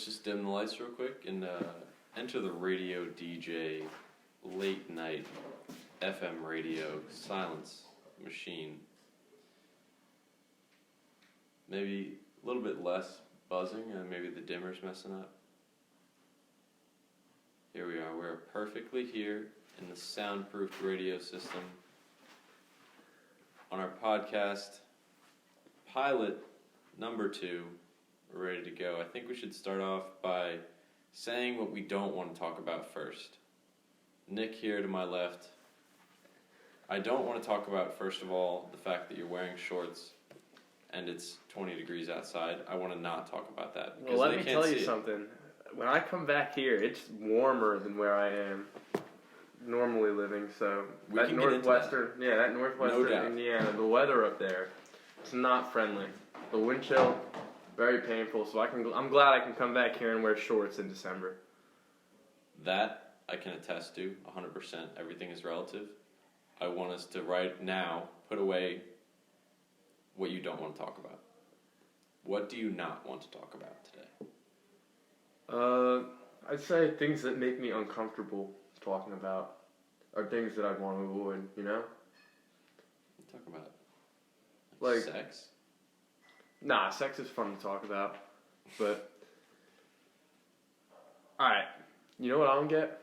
let's just dim the lights real quick and enter the radio DJ late night FM radio silence machine. Maybe a little bit less buzzing and maybe the dimmer's messing up. Here we are. We're perfectly here in the soundproofed radio system on our podcast pilot number 2. We're ready to go. I think we should start off by saying what we don't want to talk about first. Nick here to my left. I don't want to talk about, first of all, the fact that you're wearing shorts and it's 20 degrees outside. I want to not talk about that. Well, let me tell you something. When I come back here, it's warmer than where I am normally living. So that northwestern Indiana, the weather up there, it's not friendly. The wind chill, very painful. So I'm glad I can come back here and wear shorts in December. That I can attest to 100%. Everything is relative. I want us to right now put away what you don't want to talk about. What do you not want to talk about today? I'd say things that make me uncomfortable talking about are things that I want to avoid, you know? Talk about like sex? Nah, sex is fun to talk about, but alright, you know what I don't get?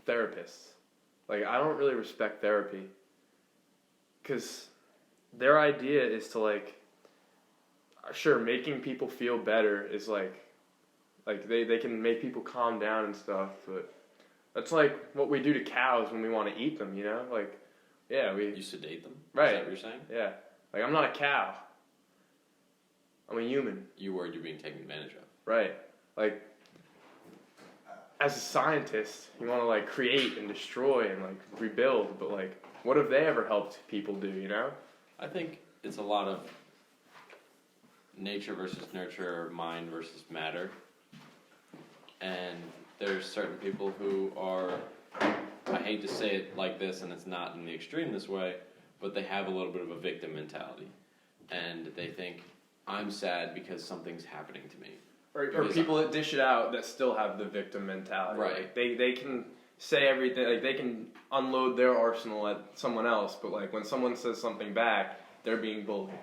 Therapists. Like, I don't really respect therapy, because their idea is to, like, sure, making people feel better is, like they can make people calm down and stuff, but that's like what we do to cows when we want to eat them, you know? Like, yeah, You sedate them? Right. Is that what you're saying? Yeah. Like, I'm not a cow. I'm a human. You worried you're being taken advantage of. Right. Like, as a scientist, you want to, like, create and destroy and, like, rebuild, but, like, what have they ever helped people do, you know? I think it's a lot of nature versus nurture, or mind versus matter. And there's certain people who are, I hate to say it like this, and it's not in the extreme this way, but they have a little bit of a victim mentality. And they think, I'm sad because something's happening to me. Or people that dish it out that still have the victim mentality. Right. Like, they can say everything, like, they can unload their arsenal at someone else, but, like, when someone says something back, they're being bullied.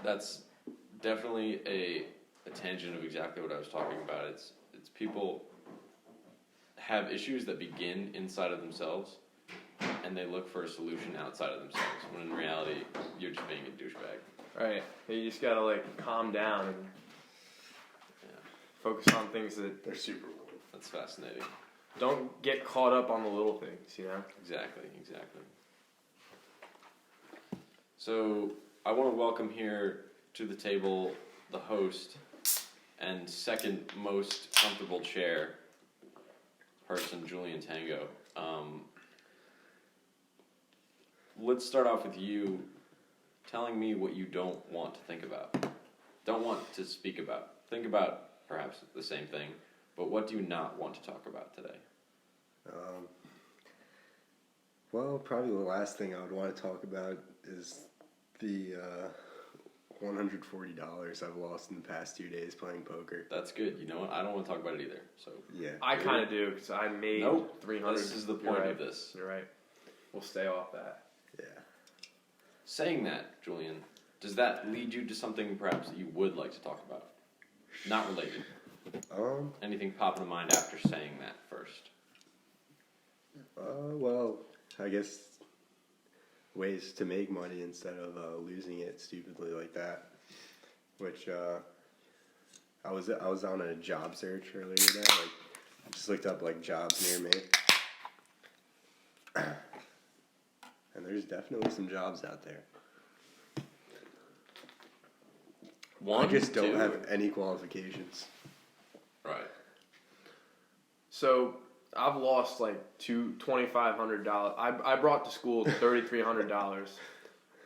That's definitely a tangent of exactly what I was talking about. It's people have issues that begin inside of themselves, and they look for a solution outside of themselves, when in reality, you're just being a douchebag. Right. You just gotta, like, calm down and focus on things that they're super cool. That's fascinating. Don't get caught up on the little things, you know? Exactly. So, I want to welcome here to the table the host and second most comfortable chair person, Julian Tango. Let's start off with you telling me what you don't want to think about. Don't want to speak about. Think about perhaps the same thing, but what do you not want to talk about today? Well, probably the last thing I would want to talk about is the $140 I've lost in the past 2 days playing poker. That's good. You know what? I don't want to talk about it either. So yeah, I kind of do, because I made $300. This is the point of this. You're right. We'll stay off that. Yeah. Saying that, Julian, does that lead you to something perhaps that you would like to talk about? Not related. Anything pop into mind after saying that first? Well, I guess ways to make money instead of losing it stupidly like that. Which I was on a job search earlier today. Like, I just looked up like jobs near me, and there's definitely some jobs out there. I just don't have any qualifications. Right. So I've lost like $2,500. I brought to school $3,300.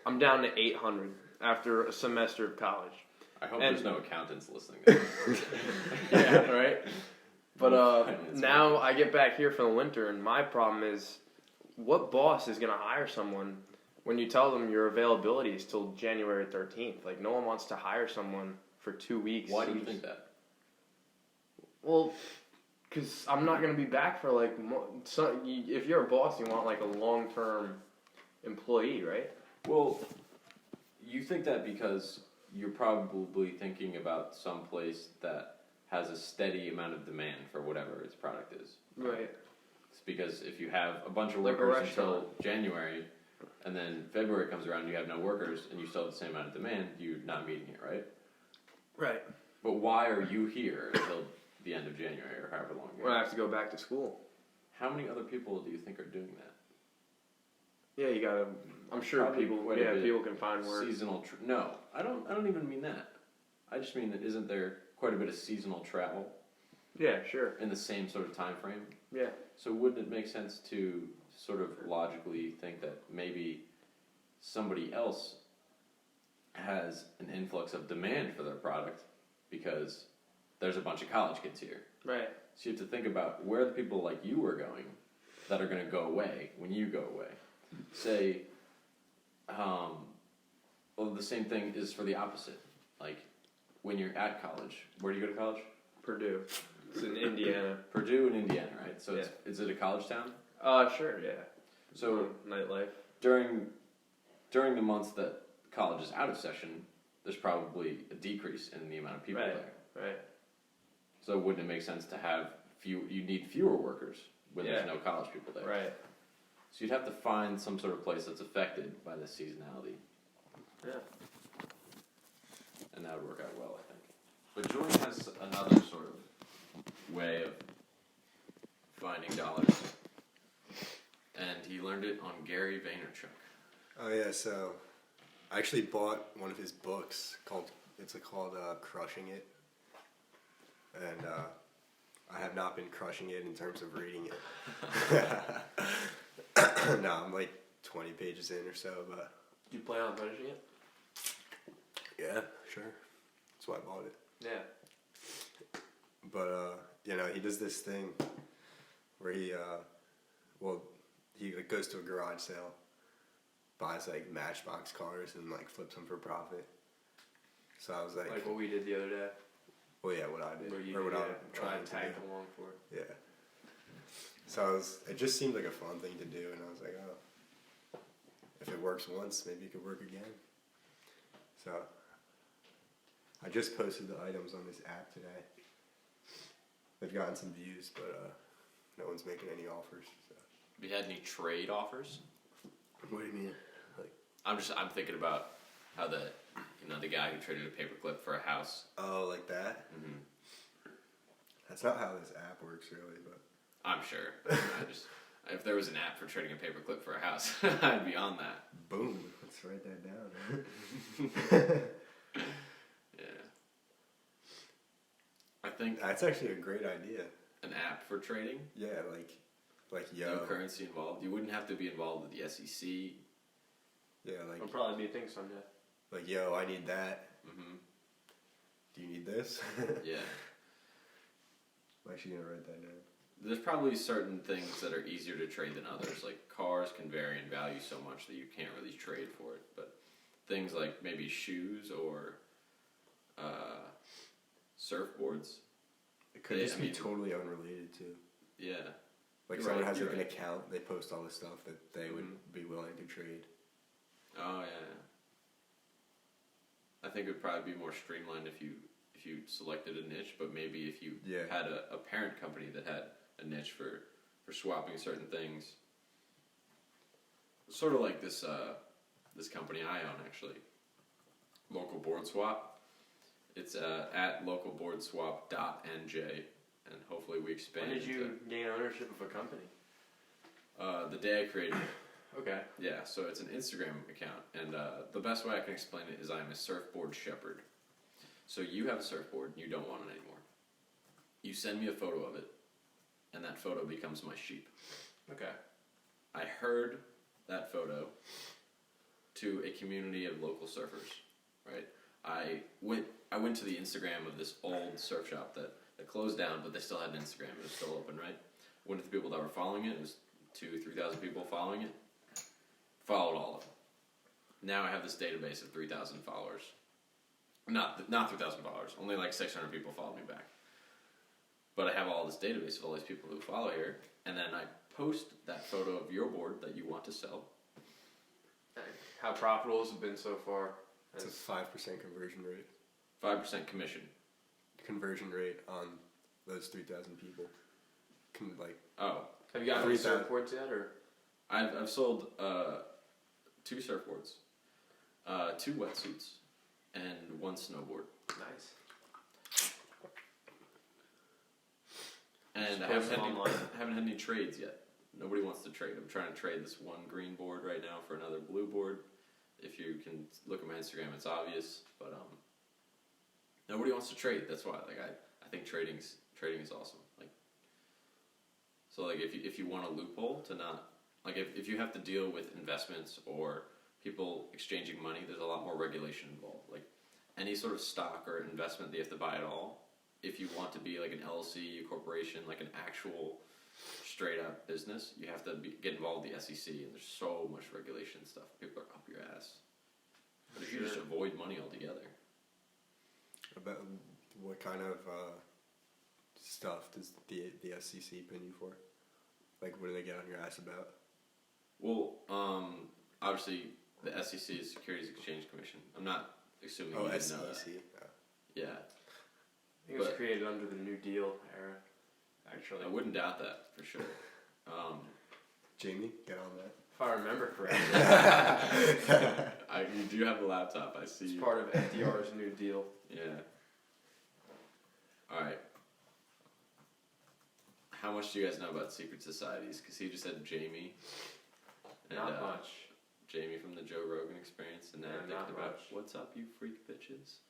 I'm down to $800 after a semester of college. I hope there's no accountants listening. Yeah, right. But now I get back here for the winter, and my problem is, what boss is going to hire someone when you tell them your availability is till January 13th? Like, no one wants to hire someone for 2 weeks. Why do you think that? Well, because I'm not going to be back for like, if you're a boss, you want like a long-term employee, right? Well, you think that because you're probably thinking about some place that has a steady amount of demand for whatever its product is. Right. It's because if you have a bunch of Like a workers until restaurant. January, and then February comes around, you have no workers, and you still have the same amount of demand, you're not meeting it, right? Right. But why are you here until the end of January or however long? When I have to go back to school. How many other people do you think are doing that? Yeah, you gotta. I'm sure Probably people. quite a Yeah, bit. people can find work. Seasonal. No, I don't even mean that. I just mean that isn't there quite a bit of seasonal travel Yeah, sure. in the same sort of time frame? Yeah. So wouldn't it make sense to sort of logically think that maybe somebody else has an influx of demand for their product because there's a bunch of college kids here? Right. So you have to think about where the people like you are going that are going to go away when you go away. Say, well, the same thing is for the opposite. Like, when you're at college, where do you go to college? Purdue. It's in Indiana. Purdue and Indiana, right? So is it a college town? Sure, yeah. So nightlife. during the months that college is out of session, there's probably a decrease in the amount of people there. Right. So wouldn't it make sense to have you need fewer workers when there's no college people there? Right. So you'd have to find some sort of place that's affected by this seasonality. Yeah. And that would work out well, I think. But Jordan has another sort of way of finding dollars. And he learned it on Gary Vaynerchuk. Oh yeah, so I actually bought one of his books called Crushing It, and I have not been crushing it in terms of reading it. No, I'm like 20 pages in or so, but Do you plan on finishing it? yeah, sure. That's why I bought it. Yeah. But he does this thing where he like, goes to a garage sale, buys like Matchbox cars and like flips them for profit. So I was like what we did the other day. well, yeah, what I did, Or what I'm I trying to tagged do. along for. Yeah. So it just seemed like a fun thing to do, and I was like, oh, if it works once, maybe it could work again. So I just posted the items on this app today. They've gotten some views, but no one's making any offers. So. Have you had any trade offers? What do you mean? I'm thinking about how the guy who traded a paperclip for a house. Oh, like that? Mm-hmm. That's not how this app works, really, but... I'm sure. If there was an app for trading a paperclip for a house, I'd be on that. Boom. Let's write that down. Yeah. I think That's actually a great idea. an app for trading. Yeah, like yo. No currency involved. You wouldn't have to be involved with the SEC. Yeah, like... It'll probably be a thing someday. Like, yo, I need that. Mm-hmm. Do you need this? Yeah. I'm actually gonna write that down. There's probably certain things that are easier to trade than others. Like cars can vary in value so much that you can't really trade for it. But things like maybe shoes or surfboards. It could be totally unrelated too. Yeah. Like You're someone right, has you're like right. an account, they post all the stuff that they would be willing to trade. Oh yeah. I think it would probably be more streamlined if you selected a niche, but maybe if you had a parent company that had a niche for swapping certain things. Sort of like this company I own, actually. Local Board Swap. It's at localboardswap.nj, and hopefully we expand. When did you gain ownership of a company? The day I created it. Okay. Yeah, so it's an Instagram account, and the best way I can explain it is I'm a surfboard shepherd. So you have a surfboard, and you don't want it anymore. You send me a photo of it, and that photo becomes my sheep. Okay. I herd that photo to a community of local surfers, right? I went to the Instagram of this old surf shop that closed down, but they still had an Instagram. It was still open, right? Went to the people that were following it. It was 2,000-3,000 people following it. Followed all of them. Now I have this database of 3,000 followers. Not 3,000 followers. Only like 600 people follow me back. But I have all this database of all these people who follow here, and then I post that photo of your board that you want to sell. How profitable has it been so far? It's a 5% conversion rate. 5% commission. Conversion rate on those 3,000 people. Oh. Have you gotten any surfboards yet, or? I've sold 2 surfboards, 2 wetsuits, and 1 snowboard. Nice. And I haven't had any trades yet. Nobody wants to trade. I'm trying to trade this one green board right now for another blue board. If you can look at my Instagram, it's obvious. But nobody wants to trade. That's why. I think trading is awesome. So if you want a loophole to not if you have to deal with investments or people exchanging money, there's a lot more regulation involved. Like any sort of stock or investment, they have to buy it all. If you want to be like an LLC, a corporation, like an actual straight up business, you have to get involved with the SEC, and there's so much regulation and stuff. People are up your ass. But if you just avoid money altogether. About what kind of stuff does the SEC pin you for? Like, what do they get on your ass about? Well, obviously the SEC is Securities Exchange Commission. I'm not assuming you didn't know that. Yeah. I think it was created under the New Deal era, actually. I wouldn't doubt that, for sure. Jamie, get on that. If I remember correctly. You do have a laptop, I see. It's part of FDR's New Deal. Yeah. Alright. How much do you guys know about secret societies? Because he just said Jamie. And, not much. Jamie from the Joe Rogan Experience, and now I'm thinking about, what's up, you freak bitches?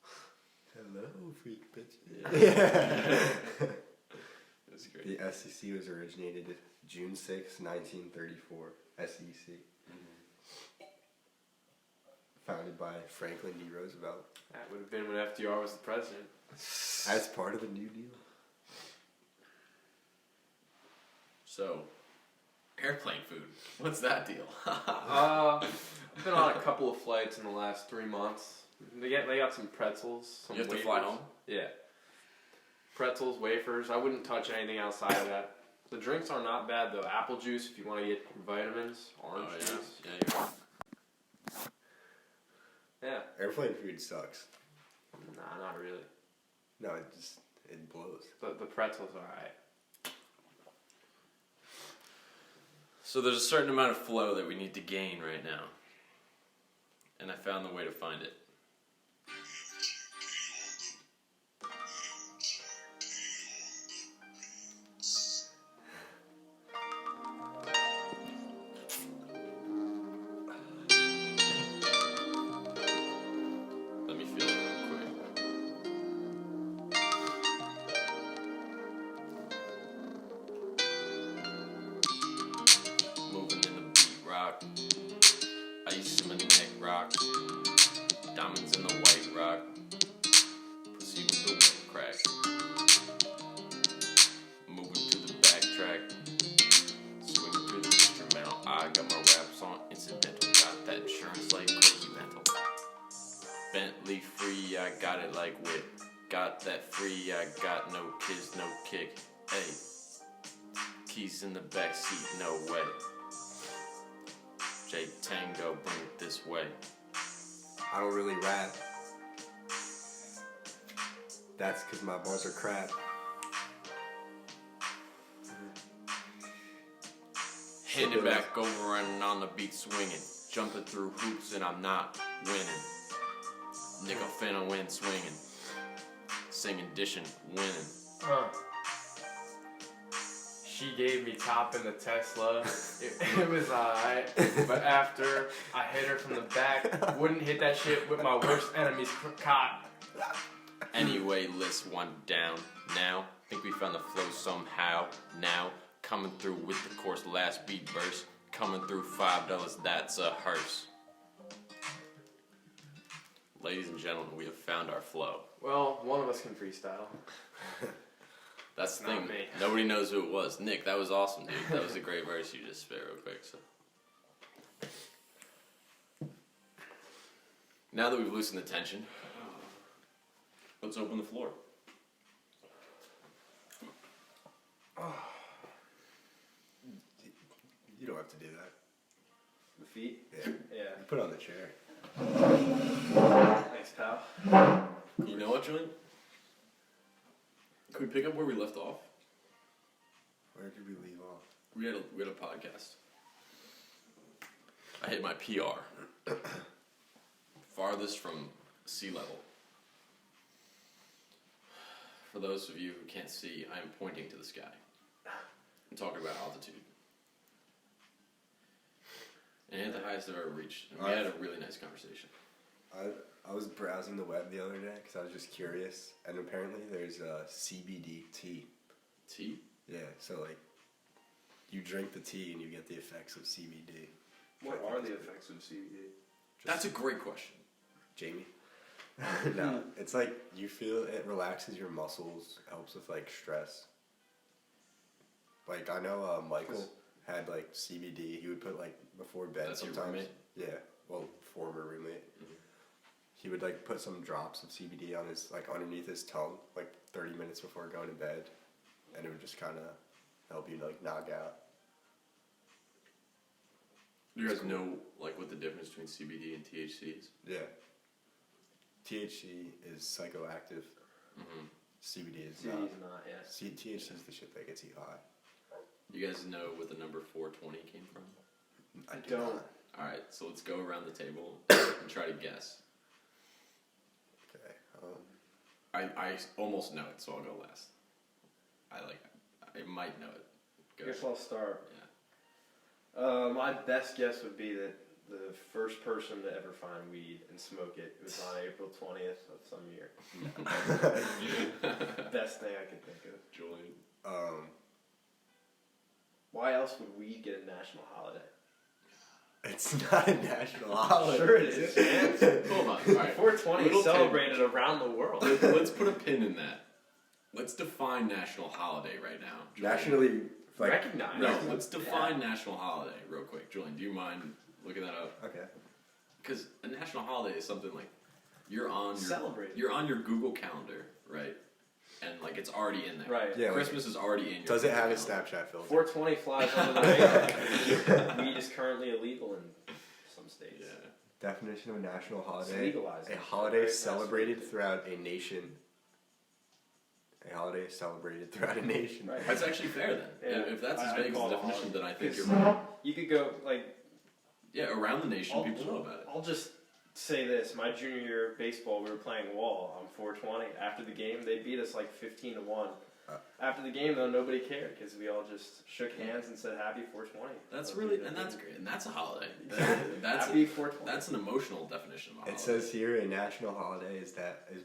Hello, freak bitches. Yeah. That's great. The SEC was originated June 6, 1934. SEC. Mm-hmm. Founded by Franklin D. Roosevelt. That would have been when FDR was the president. As part of the New Deal. So, airplane food. What's that deal? I've been on a couple of flights in the last 3 months. They got some pretzels. Some you have wafers. to fly home? Yeah. Pretzels, wafers. I wouldn't touch anything outside of that. The drinks are not bad though. Apple juice if you want to get vitamins. Orange juice. Yeah, Yeah. Airplane food sucks. Nah, not really. No, it blows. The pretzels are alright. So there's a certain amount of flow that we need to gain right now. And I found the way to find it. Let me feel it real quick. Moving in the beat rock. Ice in my neck rock. Diamonds in the white rock. Pussy with the white crack. Moving to the backtrack. Swinging through the instrumental. I got my raps on incidental. Got that insurance like crazy mental. Bentley free, I got it like whip. Got that free, I got no kids, no kick. Hey, keys in the back seat, no way. J Tango, bring it this way. I don't really rap. That's because my bars are crap. Hitting it back over and on the beat swinging. Jumping through hoops and I'm not winning. Nigga finna win swinging. Singing, dishing, winning. She gave me top in the Tesla. It was alright. But after I hit her from the back, wouldn't hit that shit with my worst enemy's cot. Anyway, list one down. Now, think we found the flow somehow. Now, coming through with the course last beat verse. Coming through $5, that's a hearse. Ladies and gentlemen, we have found our flow. Well, one of us can freestyle. That's the Not thing. me. Nobody knows who it was. Nick, that was awesome, dude. That was a great verse you just spit real quick. So, now that we've loosened the tension, let's open the floor. You don't have to do that. The feet? Yeah. Yeah. You put it on the chair. Thanks, pal. You know what, Julian? Can we pick up where we left off? Where did we leave off? We had a podcast. I hit my PR. Farthest from sea level. For those of you who can't see, I am pointing to the sky. I'm talking about altitude. And at the highest I've ever reached. And we had a really nice conversation. I was browsing the web the other day because I was just curious, and apparently there's CBD tea. Tea? Yeah, so like, you drink the tea and you get the effects of CBD. What are the effects of CBD? That's a great question. Jamie? No, it's like you feel it relaxes your muscles, helps with like stress. Like I know Michael had like CBD. He would put like before bed That's your sometimes. roommate? Yeah, well, former roommate. Mm-hmm. He would like put some drops of CBD on his like underneath his tongue, like 30 minutes before going to bed, and it would just kind of help you like knock out. Do you guys know like what the difference between CBD and THC is? Yeah. THC is psychoactive. Mm-hmm. CBD is CBD is not, yeah. THC is the shit that gets you high. You guys know where the number 420 came from? I don't. not. Alright, so let's go around the table and try to guess. Okay. I almost know it, so I'll go last. I might know it. I guess I'll start. Yeah. My best guess would be that the first person to ever find weed and smoke it was on April 20th of some year. Best thing I could think of. Julian. Why else would weed get a national holiday? It's not a national holiday. Sure it is, man. Hold on. Alright. 420 Little is celebrated around the world. Let's put a pin in that. Let's define national holiday right now. Julian. Nationally, like, Recognized. No, let's define national holiday real quick. Julian, do you mind looking that up? okay. Because a national holiday is something like you're on Celebrated. You're on your Google Calendar, right? And like it's already in there. Right. Yeah. Christmas is already in your Does it Google have a calendar. Snapchat filter? 420 flies under the radar. Weed is currently illegal in some states. Yeah. Definition of a national It's holiday: legalized. a holiday Right, celebrated throughout a nation. A holiday celebrated throughout a nation. Right. That's actually fair then. Yeah. If that's as I vague as call the it a definition, then I think 'Cause you're right. You could go like. Yeah, around the nation, people know about it. I'll just say this: my junior year of baseball, we were playing wall on 420. After the game, they beat us like 15-1. After the game, though, nobody cared because we all just shook hands and said "Happy 420." That's really, and that's great, and that's a holiday. Exactly. That's Happy 420. that's an emotional definition of a holiday. It says here a national holiday is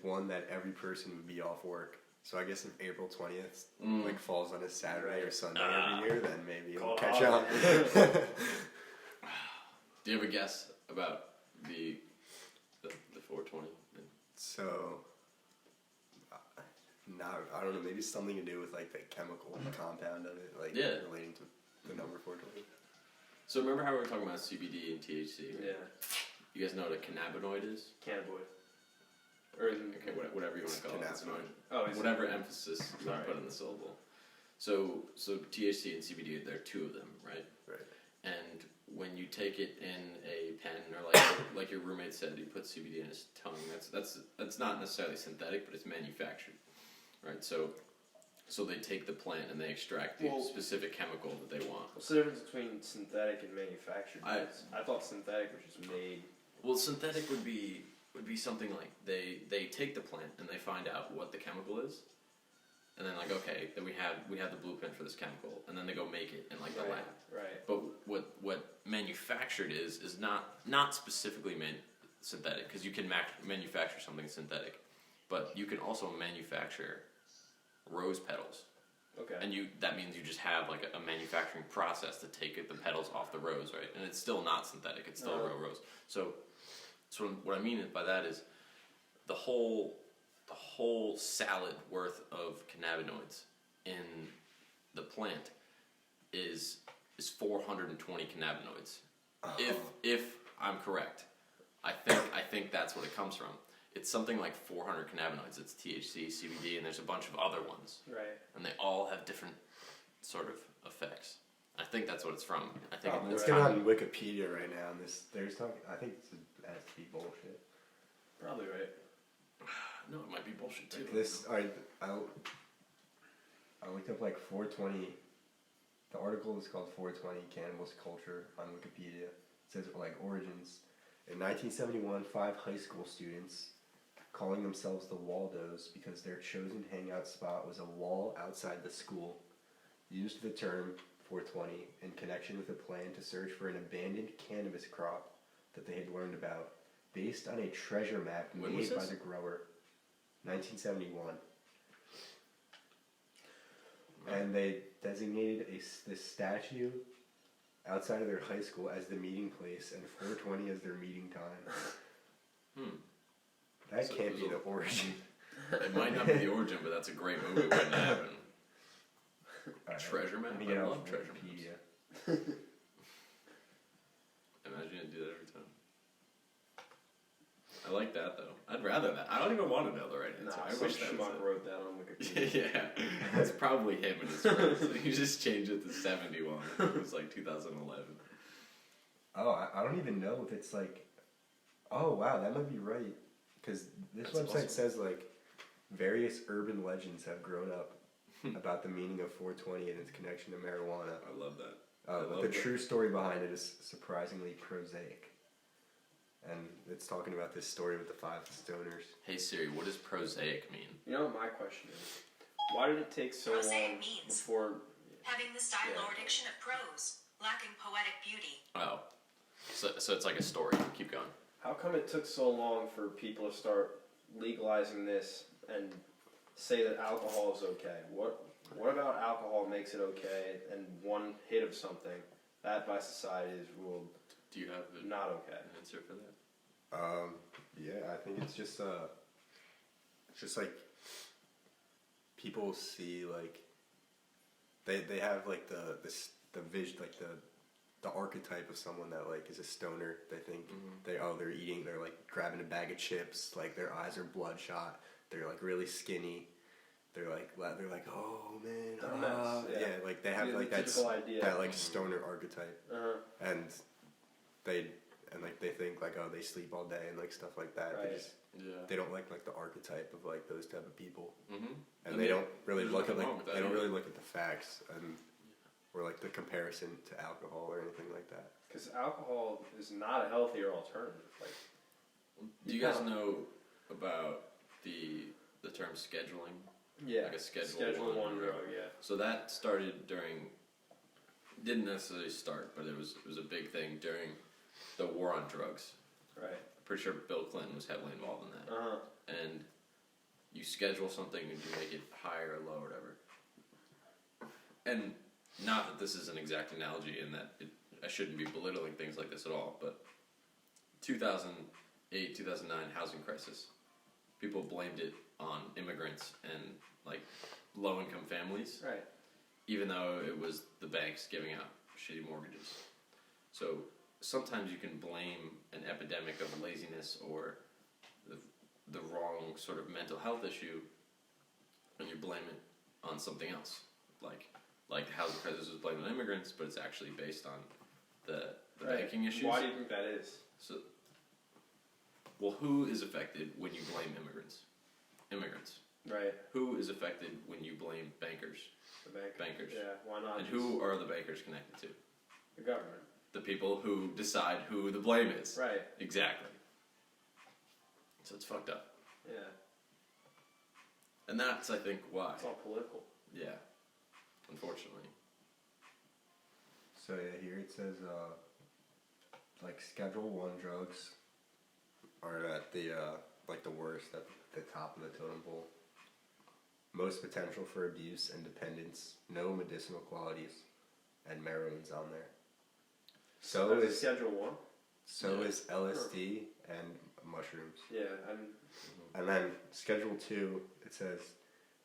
one that every person would be off work. So I guess if April 20th like falls on a Saturday or Sunday every year, then maybe it'll Call it catch holiday. on. Do you have a guess about the 420? So, I don't know, maybe something to do with like the chemical compound of it, like relating to the number 420. So remember how we were talking about CBD and THC? Yeah. You guys know what a cannabinoid is? Cannabinoid. Or Okay, whatever you want to call it. It's fine. Oh, it's Whatever emphasis you want to put in the syllable. So THC and CBD, there are two of them, right? Right. And when you take it in a pen, or like your roommate said, he put CBD in his tongue. That's not necessarily synthetic, but it's manufactured, right? So they take the plant and they extract the specific chemical that they want. What's the difference between synthetic and manufactured? I thought synthetic was just made. Well, synthetic would be something like they take the plant and they find out what the chemical is, and then like okay, then we have the blueprint for this chemical, and then they go make it in like the lab. Right. But what manufactured is not specifically synthetic, because you can manufacture something synthetic, but you can also manufacture rose petals. Okay. And that means you just have like a manufacturing process to take the petals off the rose, right? And it's still not synthetic; it's still a real rose. So what I mean by that is the whole salad worth of cannabinoids in the plant is 420 cannabinoids. If I'm correct, I think that's what it comes from. It's something like 400 cannabinoids. It's THC, CBD, and there's a bunch of other ones. Right. And they all have different sort of effects. I think that's what it's from. I think It's going on Wikipedia right now, and there's talking. I think it has to be bullshit. Probably right. No, it might be bullshit too. I looked up like 420. The article is called 420 Cannabis Culture on Wikipedia. It says like origins. In 1971, 5 high school students, calling themselves the Waldos because their chosen hangout spot was a wall outside the school, used the term 420 in connection with a plan to search for an abandoned cannabis crop that they had learned about, based on a treasure map made by the grower. 1971. And they designated this statue outside of their high school as the meeting place and 420 as their meeting time. That can't be the origin. It might not be the origin, but that's a great movie waiting to happen. Treasure map? I love treasure maps. Imagine you do that every time. I like that though. I'd rather that. I don't even want to know the right answer. I wish that was wrote that on Wikipedia. Yeah, that's probably him and his friends. You just changed it to 71. It was like 2011. Oh, I don't even know if it's like. Oh wow, that might be right. Because this website says like various urban legends have grown up about the meaning of 420 and its connection to marijuana. I love that. But the true story behind it is surprisingly prosaic. And it's talking about this story with the 5 stoners. Hey Siri, what does prosaic mean? You know what my question is? Why did it take so prosaic long means before... having the style or diction of prose, lacking poetic beauty. Oh. So it's like a story. Keep going. How come it took so long for people to start legalizing this and say that alcohol is okay? What about alcohol makes it okay, and one hit of something, that by society is ruled Do you have not okay? An answer for that? Yeah, I think it's just like people see like they have like the vision, like the archetype of someone that like is a stoner. They think they're eating, they're like grabbing a bag of chips, like their eyes are bloodshot, they're like really skinny, they're like oh man, yeah, like they have like that like stoner archetype, and they think like, oh, they sleep all day and like stuff like that. Right. They don't like the archetype of like those type of people, and they don't really look at they don't really look at the facts or like the comparison to alcohol or anything like that. Because alcohol is not a healthier alternative. Like, do you guys know about the term scheduling? Yeah, like a Schedule 1 drug. Yeah. So that started didn't necessarily start, but it was a big thing during the war on drugs. Right. I'm pretty sure Bill Clinton was heavily involved in that. And you schedule something and you make it high or low or whatever. And not that this is an exact analogy and that I shouldn't be belittling things like this at all, but 2008, 2009 housing crisis, people blamed it on immigrants and like low-income families. Right. Even though it was the banks giving out shitty mortgages. So sometimes you can blame an epidemic of laziness or the wrong sort of mental health issue, and you blame it on something else. Like the housing crisis was blamed on immigrants, but it's actually based on the banking issues. Why do you think that is? So, well, who is affected when you blame immigrants? Immigrants. Right. Who is affected when you blame bankers? The bankers. Yeah, why not? And who are the bankers connected to? The government. The people who decide who the blame is. Right. Exactly. So it's fucked up. Yeah. And that's, I think, why. It's all political. Yeah. Unfortunately. So yeah, here it says like Schedule 1 drugs are at the like the worst, at the top of the totem pole. Most potential for abuse and dependence, no medicinal qualities, and marijuana's on there. So That's is Schedule 1? So is LSD and mushrooms. Yeah, and then Schedule 2, it says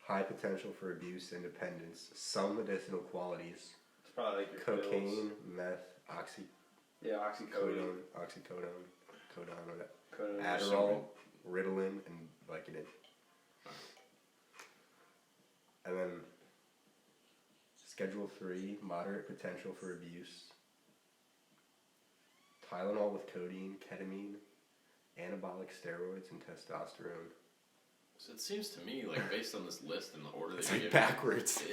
high potential for abuse and dependence, some medicinal qualities. It's probably like your cocaine, pills. meth, oxycodone, codone, Adderall, Ritalin, and Vicodin. And then Schedule 3, moderate potential for abuse. Tylenol with codeine, ketamine, anabolic steroids, and testosterone. So it seems to me, like, based on this list and the order It's that you like give, backwards.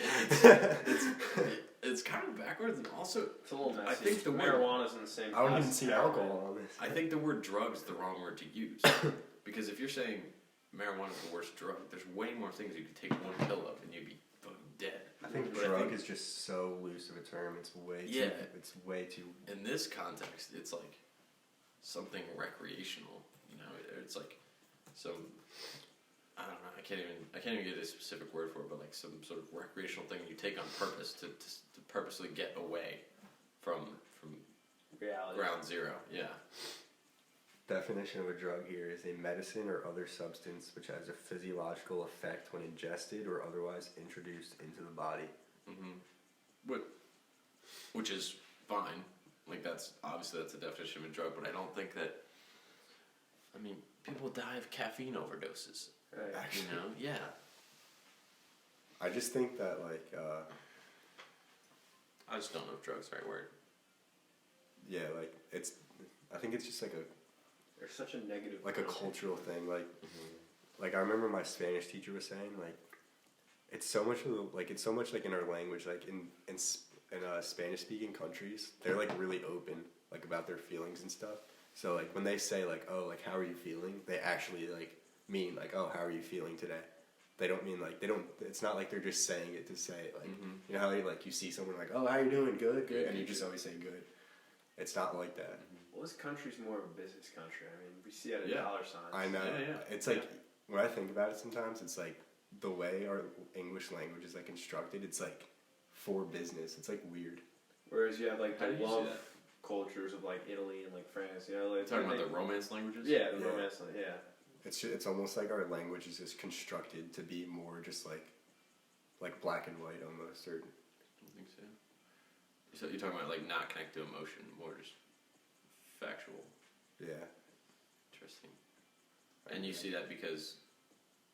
it's kind of backwards, and also It's a little messy. I think the word marijuana's in the same. I don't class even as see heroin. alcohol on this. I think the word drug is the wrong word to use because if you're saying marijuana is the worst drug, there's way more things you could take one pill of and you'd be fucking dead. I think But drug is just so loose of a term. It's way too. It's way too. In this context, it's like something recreational. You know, it's like some. I don't know. I can't even get a specific word for it, but like some sort of recreational thing you take on purpose to purposely get away from Reality. ground zero. Yeah. Definition of a drug here is a medicine or other substance which has a physiological effect when ingested or otherwise introduced into the body. Mm-hmm. Which is fine. Like that's the definition of a drug, but I don't think that. I mean, people die of caffeine overdoses. Right. Actually, You know, yeah. I just think that like, I just don't know if drugs is the right word. yeah, like it's. I think it's just like a There's such a negative. like a cultural thing. Like I remember my Spanish teacher was saying like, it's so much like in our language, like in Spanish speaking countries, they're like really open like about their feelings and stuff. So like when they say like, oh, like how are you feeling, they actually like mean like, oh, how are you feeling today. They don't mean like it's not like they're just saying it to say it. Like you know how you see someone like, oh, how you doing, good, and you just always say good. It's not like that. Well, this country's more of a business country. I mean, we see it at Yeah. dollar signs. I know. Yeah. It's like when I think about it sometimes, it's like the way our English language is like constructed. It's like for business. It's like weird. Whereas you have like How the do you see love that? cultures of like Italy and like France. You know, like Talking about the romance languages? Yeah, the Yeah. romance. Yeah. It's almost like our language is just constructed to be more just like black and white almost, or I don't think so. So you're talking about like not connect to emotion, more just factual. yeah. Interesting. And you see that because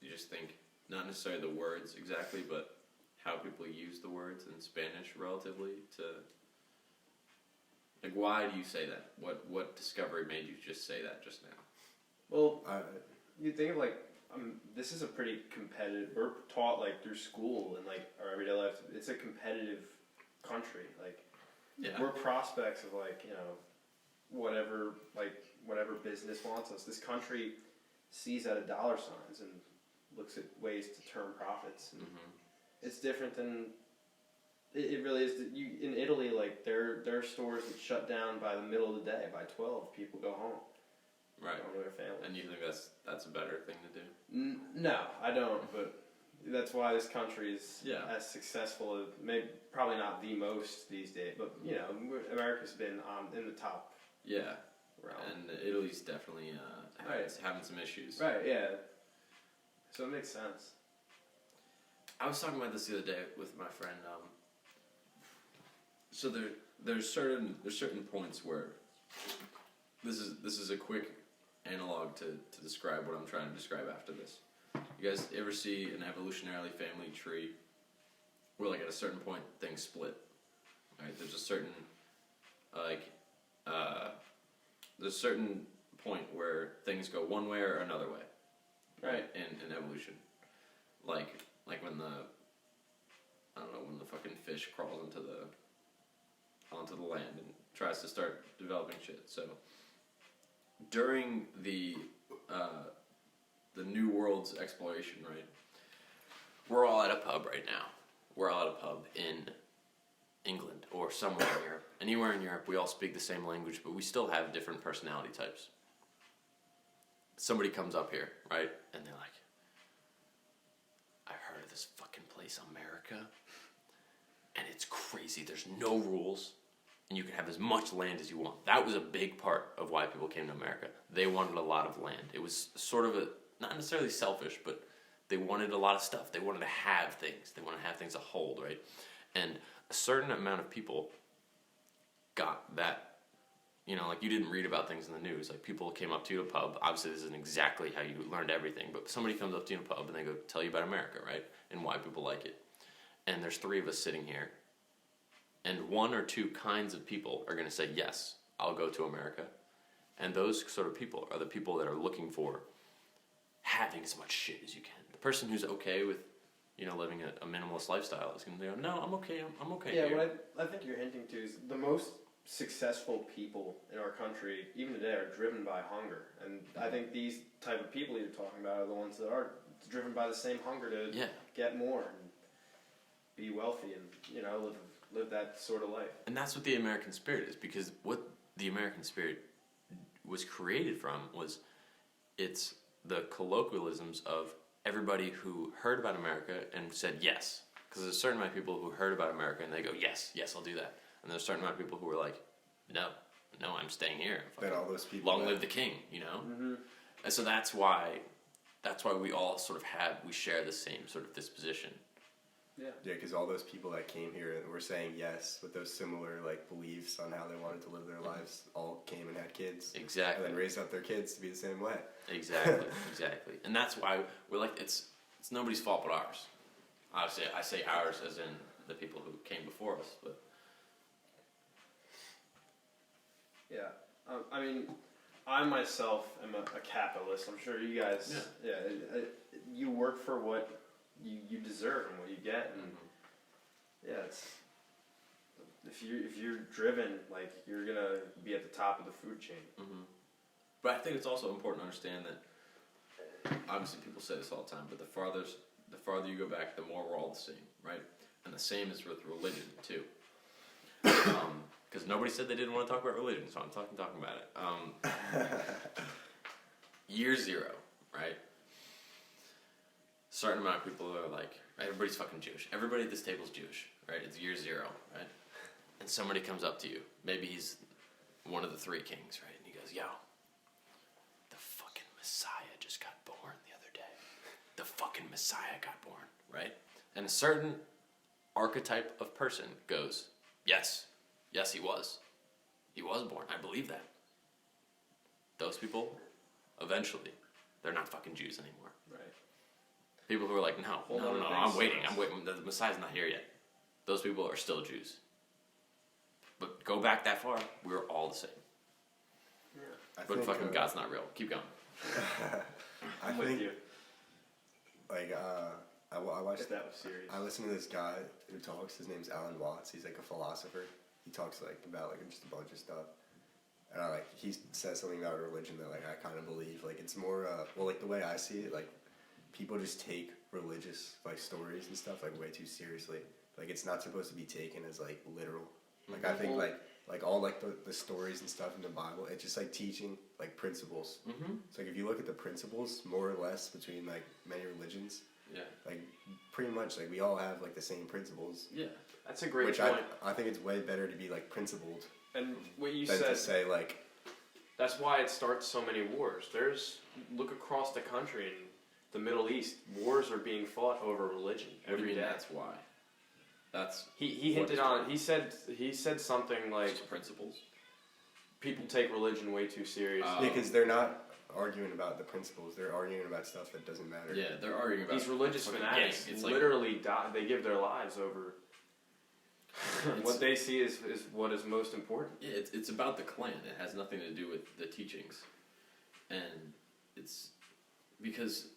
you just think not necessarily the words exactly, but how people use the words in Spanish relatively to. Like, why do you say that? What discovery made you just say that just now? Well, you think of like this is a pretty competitive. We're taught like through school and like our everyday life. It's a competitive country. Like Yeah. we're prospects of like whatever business wants us. This country sees out of dollar signs and looks at ways to turn profits. And it's different than it really is. In Italy, like their stores that shut down by the middle of the day. By 12, people go home. Right. Home to their families. And you think that's a better thing to do? No, I don't. But that's why this country is as successful. Maybe probably not the most these days, but America's been in the top. Yeah. Realm. And Italy's definitely having some issues. Right. Yeah. So it makes sense. I was talking about this the other day with my friend. So there's certain points where this is a quick analog to describe what I'm trying to describe after this. You guys ever see an evolutionarily family tree where like at a certain point things split? Right? There's a certain there's a certain point where things go one way or another way. Right? In evolution. Like when the fucking fish crawls onto the land and tries to start developing shit. So during the New World's exploration, right? We're all at a pub right now. We're all at a pub in England or somewhere in Europe. Anywhere in Europe, we all speak the same language, but we still have different personality types. Somebody comes up here, right? And they're like, I've heard of this fucking place, America, and it's crazy. There's no rules, and you can have as much land as you want. That was a big part of why people came to America. They wanted a lot of land. It was sort of not necessarily selfish, but they wanted a lot of stuff. They wanted to have things. They wanted to have things to hold, right? And a certain amount of people got that. Like you didn't read about things in the news. Like people came up to you at a pub. Obviously, this isn't exactly how you learned everything, but somebody comes up to you in a pub and they go tell you about America, right? And why people like it. And there's 3 of us sitting here, And one or two kinds of people are going to say, yes, I'll go to America. And those sort of people are the people that are looking for having as much shit as you can. The person who's okay with, living a minimalist lifestyle is going to go, no, I'm okay. I'm okay Yeah, here. what I think you're hinting to is the most successful people in our country, even today, are driven by hunger. And I think these type of people you're talking about are the ones that are driven by the same hunger to get more and be wealthy and, live that sort of life. And that's what the American spirit is, because what the American spirit was created from was it's the colloquialisms of everybody who heard about America and said yes. Because there's a certain amount of people who heard about America and they go, yes, I'll do that. And there's a certain amount of people who were like, no, I'm staying here. Then all those people. Long live the king, Mm-hmm. And so that's why we all sort of we share the same sort of disposition. Yeah, because all those people that came here and were saying yes with those similar beliefs on how they wanted to live their lives all came and had kids. Exactly. And then raised up their kids to be the same way. Exactly. And that's why we're like, it's nobody's fault but ours. Obviously, I say ours as in the people who came before us, but... Yeah. I mean, I myself am a capitalist. I'm sure you guys... Yeah. You work for what you deserve and what you get. And yeah, it's... If you're driven, you're going to be at the top of the food chain. Mm-hmm. But I think it's also important to understand that, obviously people say this all the time, but the farther you go back, the more we're all the same, right? And the same is with religion, too. Because nobody said they didn't want to talk about religion, so I'm talking about it. Year zero, right? Certain amount of people are like, everybody's fucking Jewish. Everybody at this table is Jewish, right? It's year zero, right? And somebody comes up to you. Maybe he's one of the three kings, right? And he goes, yo, the fucking Messiah just got born the other day. The fucking Messiah got born, right? And a certain archetype of person goes, yes, he was. He was born. I believe that. Those people, eventually, they're not fucking Jews anymore. Right. People who are like, no, I'm waiting. The Messiah's not here yet. Those people are still Jews. But go back that far, we're all the same. Yeah. But fucking God's not real. Keep going. I'm with you. I watched... If that was serious. I listened to this guy who talks. His name's Alan Watts. He's a philosopher. He talks about just a bunch of stuff. And he says something about religion that I kind of believe. It's more the way I see it, people just take religious stories and stuff way too seriously. It's not supposed to be taken as literal. I think all the stories and stuff in the Bible, it's just teaching principles. Mm-hmm. So if you look at the principles more or less between many religions, pretty much we all have the same principles. Yeah, that's a great which point. I think it's way better to be principled. And what you than said, to say that's why it starts so many wars. Look across the country in the Middle East, wars are being fought over religion every day. That's why. He hinted on. He said something like just principles. People take religion way too seriously. Because they're not arguing about the principles. They're arguing about stuff that doesn't matter. Yeah, they're arguing about these religious fanatics. Literally die. They give their lives over. What they see is what is most important. Yeah, it's about the clan. It has nothing to do with the teachings, and it's because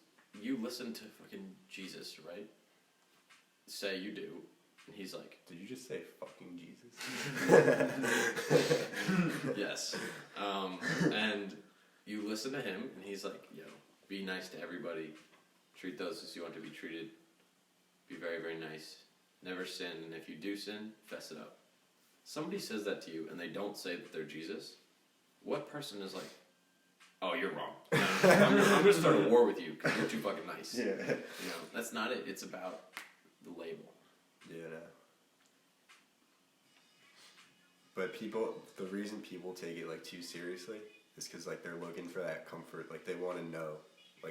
you listen to fucking Jesus, right? Say you do. And he's like, did you just say fucking Jesus? Yes. And you listen to him, and he's like, yo, be nice to everybody. Treat those as you want to be treated. Be very, very nice. Never sin, and if you do sin, fess it up. Somebody says that to you, and they don't say that they're Jesus. What person is like, oh, you're wrong. I'm going to start a war with you because you're too fucking nice. Yeah. That's not it. It's about the label. Yeah. But the reason people take it too seriously is because they're looking for that comfort. They want to know.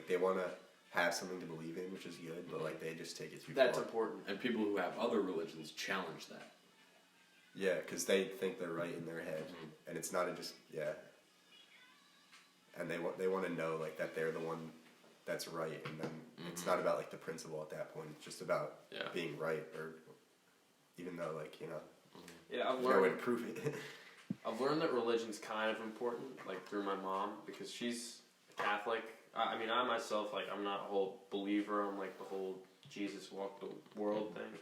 They want to have something to believe in, which is good, but they just take it too far. That's important. And people who have other religions challenge that. Yeah, because they think they're right in their head, and it's not and they want to know that they're the one that's right, and then it's not about the principle at that point. It's just about being right, or even though Yeah, I've no way to learned. prove it. I've learned that religion's kind of important, like through my mom, because she's Catholic. I mean, I myself, like, I'm not a whole believer on like the whole Jesus walked the world thing,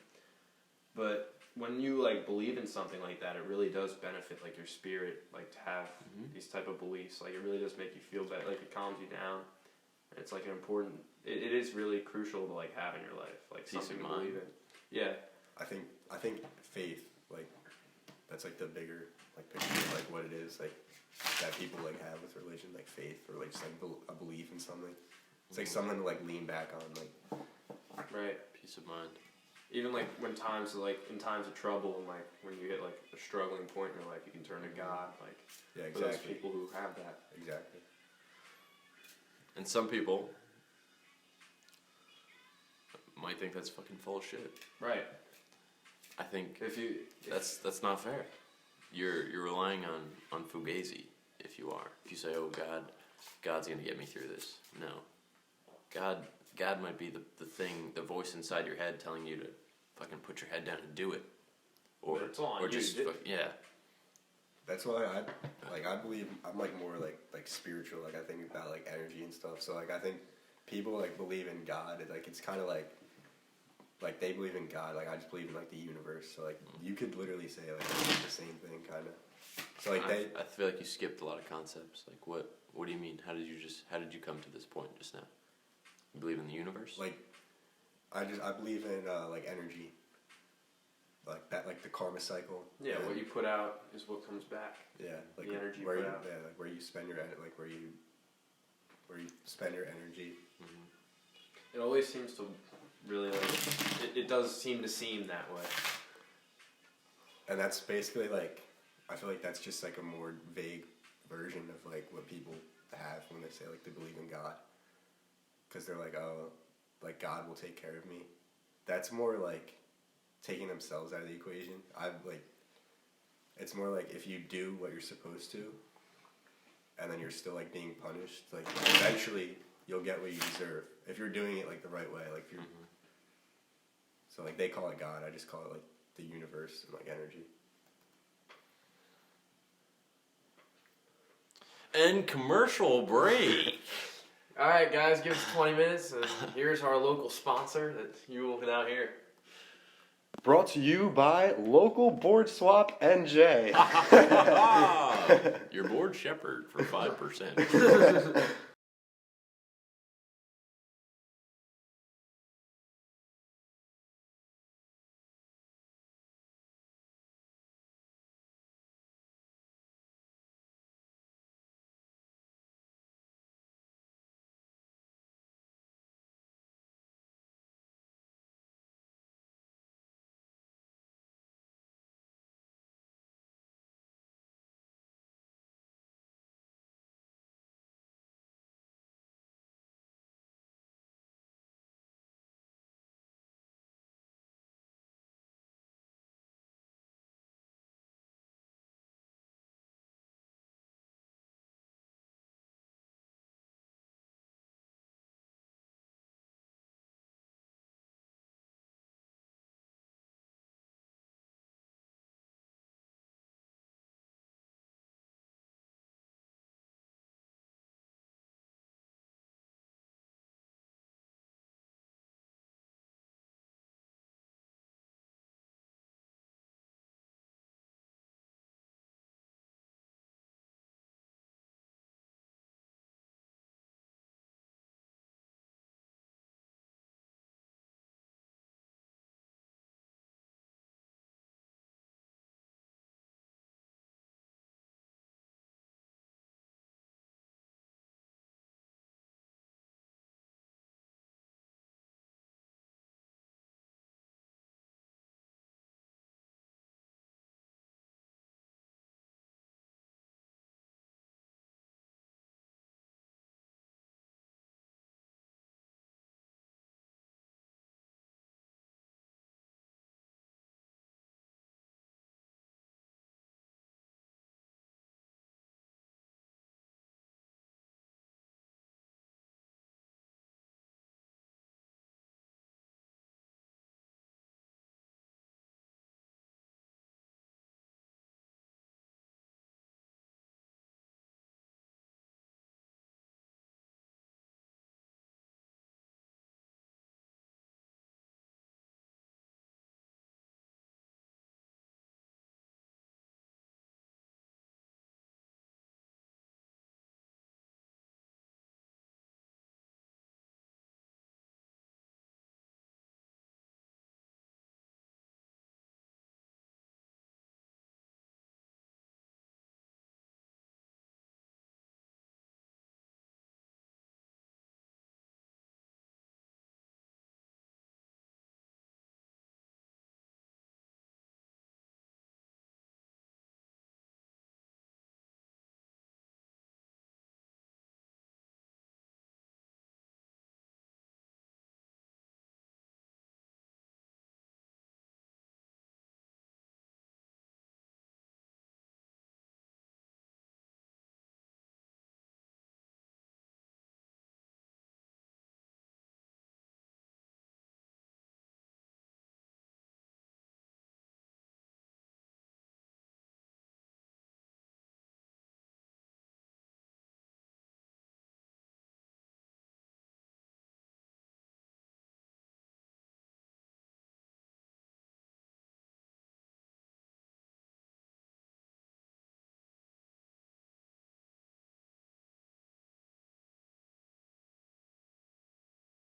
but when you like believe in something like that, it really does benefit like your spirit, like to have these type of beliefs. Like, it really does make you feel better. Like, it calms you down. And it's like an important. It is really crucial to like have in your life, like Peace something of to mind. believe in. Yeah. I think faith, like, that's like the bigger like picture of like what it is, like that people like have with religion, like faith or like just like a belief in something. It's like something to like lean back on, like. Right. Peace of mind. Even like when times like in times of trouble and like when you hit like a struggling point in your life, you can turn to God. Like, Yeah, for those exactly. people who have that. Exactly. And some people might think that's fucking full of shit. Right. I think If you. that's not fair. You're relying on fugazi if you are. If you say, "Oh God's gonna get me through this." No. God might be the thing, the voice inside your head telling you to fucking put your head down and do it. Or But it's all on or you. just yeah. That's why I believe I'm like more like spiritual. Like I think about like energy and stuff. So like I think people like believe in God. Like it's kind of like they believe in God. Like I just believe in like the universe. So like you could literally say like the same thing kind of. So like I feel like you skipped a lot of concepts. Like what do you mean? How did you come to this point just now? You believe in the universe? like I believe in like energy. Like that, like the karma cycle. Yeah, and, what you put out is what comes back. yeah, like the energy you where put you, out. yeah, like where you spend your like where you spend your energy. It always seems to really like it does seem that way. And that's basically like, I feel like that's just like a more vague version of like what people have when they say like they believe in God. Because they're like, oh, like God will take care of me. That's more like taking themselves out of the equation. It's more like if you do what you're supposed to, and then you're still like being punished, like eventually you'll get what you deserve if you're doing it like the right way. Like if you're, so like they call it God, I just call it like the universe and like energy. And commercial break. All right, guys, give us 20 minutes, and here's our local sponsor that you will now hear. Brought to you by Local Board Swap NJ. Your board shepherd for 5%.